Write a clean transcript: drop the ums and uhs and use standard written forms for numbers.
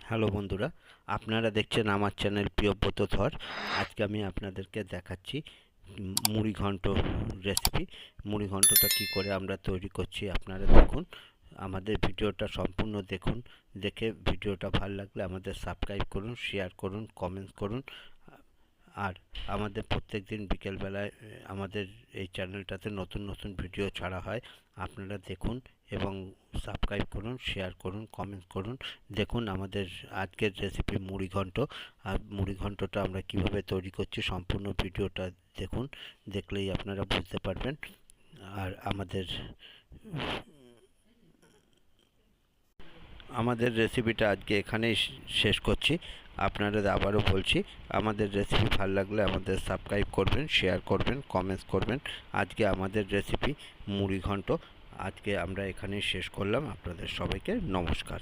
Hello বন্ধুরা, আপনারা দেখছেন আমার চ্যানেল প্রিয়ব্রত ধর। আজকে আমি আপনাদেরকে দেখাচ্ছি মুড়ি ঘন্ট রেসিপি। মুড়ি ঘন্টটা কী করে আমরা তৈরি করছি আপনারা দেখুন। আমাদের ভিডিওটা সম্পূর্ণ দেখুন। দেখে ভিডিওটা ভালো লাগলে আমাদের সাবস্ক্রাইব করুন, শেয়ার করুন, কমেন্টস করুন। আর আমাদের প্রত্যেক দিন বিকেলবেলায় আমাদের এই চ্যানেলটাতে নতুন নতুন ভিডিও ছাড়া হয়। আপনারা দেখুন এবং সাবস্ক্রাইব করুন, শেয়ার করুন, কমেন্ট করুন। দেখুন আমাদের আজকের রেসিপি মুড়ি ঘন্ট। আর মুড়ি ঘন্টটা আমরা কিভাবে তৈরি করছি সম্পূর্ণ ভিডিওটা দেখুন। দেখলেই আপনারা বুঝতে পারবেন। আর আমাদের রেসিপিটা আজকে এখানেই শেষ করছি। আপনাদের আবারও বলছি, আমাদের রেসিপি ভালো লাগলে আমাদের সাবস্ক্রাইব করবেন, শেয়ার করবেন, কমেন্টস করবেন। আজকে আমাদের রেসিপি মুড়ি ঘন্ট আজকে আমরা এখানেই শেষ করলাম। আপনাদের সবাইকে নমস্কার।